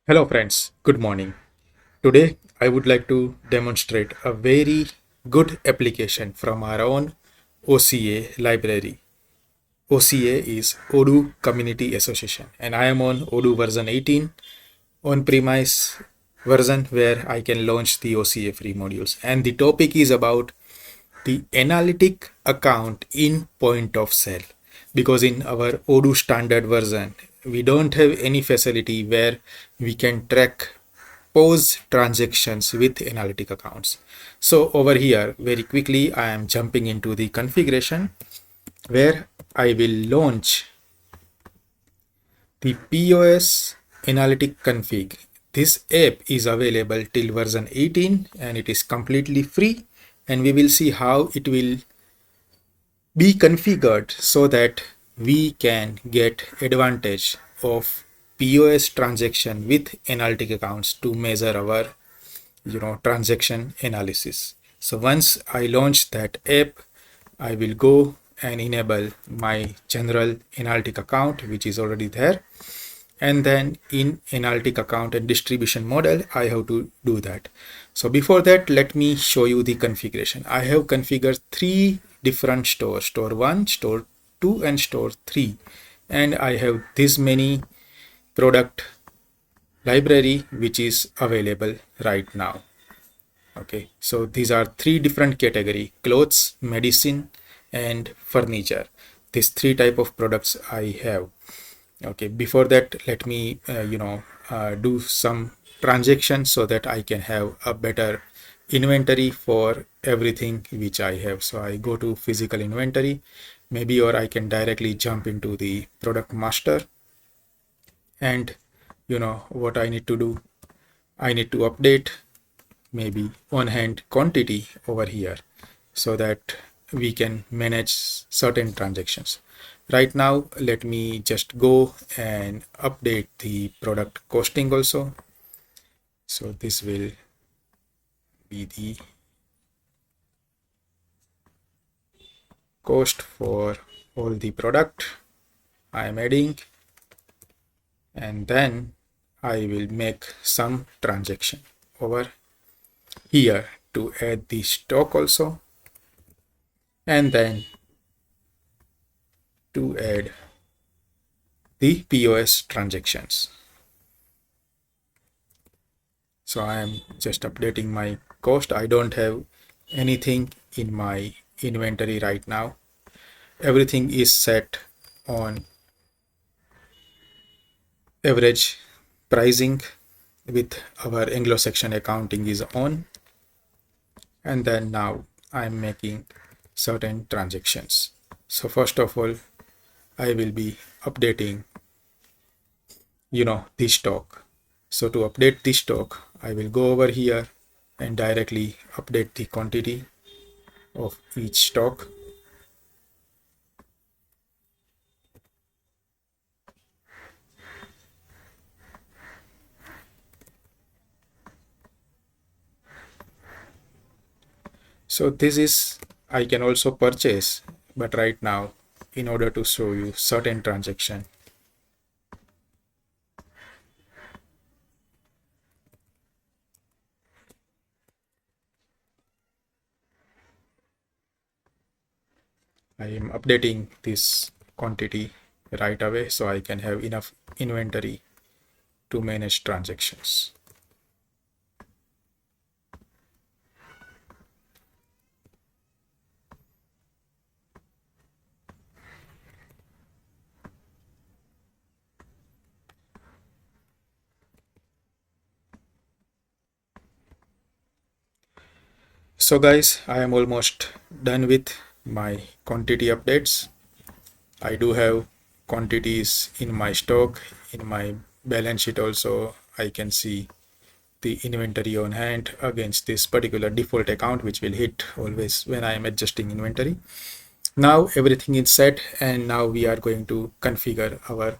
Hello friends, good morning. Today I would like to demonstrate a very good application from our own OCA library. OCA is Odoo Community Association and I am on Odoo version 18 on-premise version where I can launch the OCA free modules. And the topic is about the analytic account in point of sale, because in our Odoo standard version we don't have any facility where we can track POS transactions with analytic accounts. So over here very quickly I am jumping into the configuration where I will launch the POS Analytic Config. This app is available till version 18 and it is completely free, and we will see how it will be configured so that we can get advantage of POS transaction with analytic accounts to measure our transaction analysis. So once I launch that app, I will go and enable my general analytic account, which is already there. And then in analytic account and distribution model, I have to do that. So before that, let me show you the configuration. I have configured three different stores: store 1, store 2 and store 3. And I have this many product library which is available right now. Okay, so these are three different category: clothes, medicine and furniture. These three type of products I have. Okay, before that let me do some transactions so that I can have a better inventory for everything which I have. So I go to physical inventory maybe, or I can directly jump into the product master. And what I need to do, I need to update maybe on hand quantity over here so that we can manage certain transactions. Right now let me just go and update the product costing also. So this will be the cost for all the product I am adding, and then I will make some transaction over here to add the stock also, and then to add the POS transactions. So I am just updating my cost. I don't have anything in my inventory right now. Everything is set on average pricing with our Anglo-Saxon accounting is on. And then now I'm making certain transactions. So first of all, I will be updating the stock. So to update the stock, I will go over here and directly update the quantity of each stock. So this is, I can also purchase, but right now in order to show you certain transaction, I am updating this quantity right away so I can have enough inventory to manage transactions. So guys, I am almost done with my quantity updates. I do have quantities in my stock. In my balance sheet also I can see the inventory on hand against this particular default account, which will hit always when I am adjusting inventory. Now everything is set, and now we are going to configure our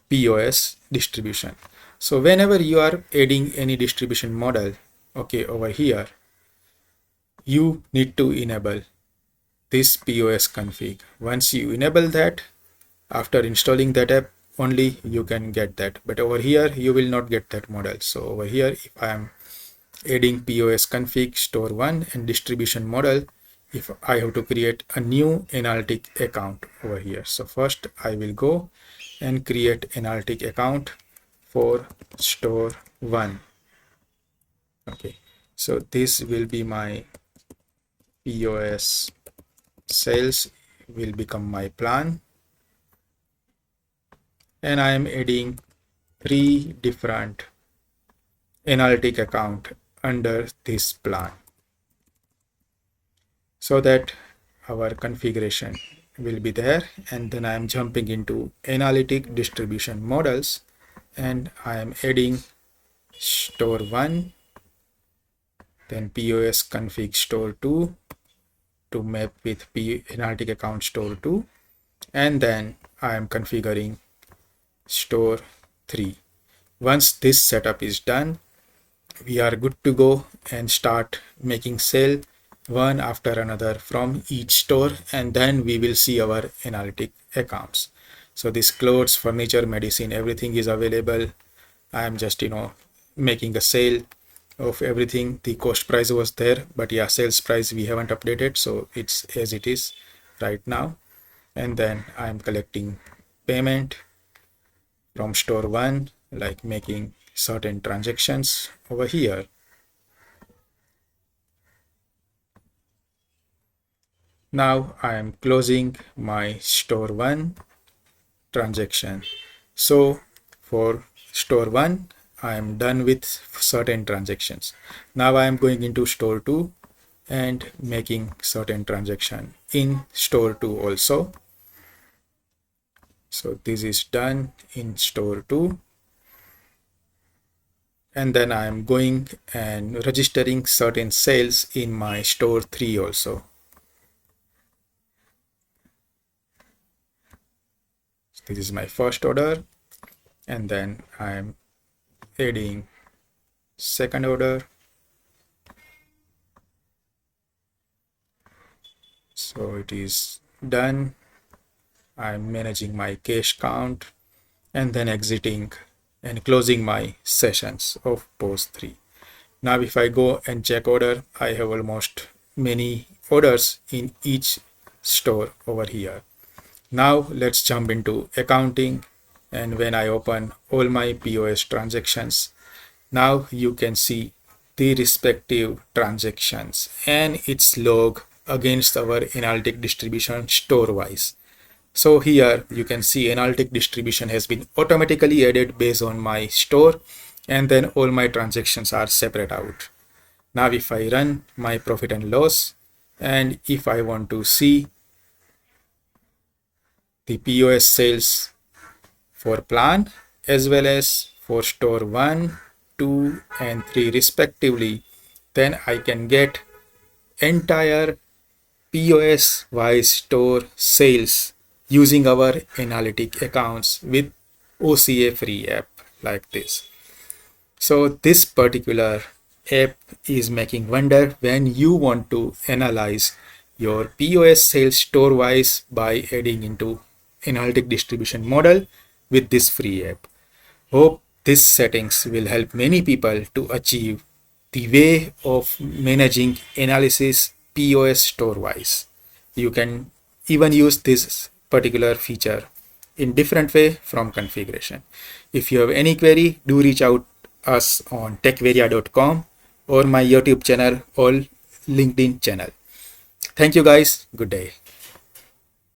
POS distribution. So whenever you are adding any distribution model, okay, over here you need to enable this POS config. Once you enable that, after installing that app, only you can get that, but over here you will not get that model. So over here, if I am adding POS config store 1 and distribution model, if I have to create a new analytic account over here. So first I will go and create analytic account for store 1. Okay, so this will be my POS sales, will become my plan, and I am adding 3 different analytic account under this plan, so that our configuration will be there. And then I am jumping into analytic distribution models, and I am adding store 1, then POS config store 2 to map with analytic account store 2, and then I am configuring store 3. Once this setup is done, we are good to go and start making sale one after another from each store, and then we will see our analytic accounts. So this clothes, furniture, medicine, everything is available. I am just making a sale of everything. The cost price was there, but yeah, sales price we haven't updated, so it's as it is right now. And then I am collecting payment from store 1, like making certain transactions over here. Now I am closing my store 1 transaction. So for store 1, I am done with certain transactions. Now I am going into store 2 and making certain transaction in store 2 also. So this is done in store 2. And then I am going and registering certain sales in my store 3 also. So this is my first order, and then I am adding second order. So it is done. I'm managing my cash count and then exiting and closing my sessions of POS 3. Now if I go and check order, I have almost many orders in each store over here. Now let's jump into accounting, and when I open all my POS transactions, now you can see the respective transactions and its log against our analytic distribution store wise. So here you can see analytic distribution has been automatically added based on my store, and then all my transactions are separate out. Now if I run my profit and loss, and if I want to see the POS sales for plan as well as for store 1, 2 and 3 respectively, then I can get entire POS wise store sales using our analytic accounts with OCA free app like this. So this particular app is making wonder when you want to analyze your POS sales store wise by adding into analytic distribution model with this free app. Hope these settings will help many people to achieve the way of managing analysis POS store wise. You can even use this particular feature in different way from configuration. If you have any query, do reach out us on techvaria.com or my YouTube channel or LinkedIn channel. Thank you guys. Good day.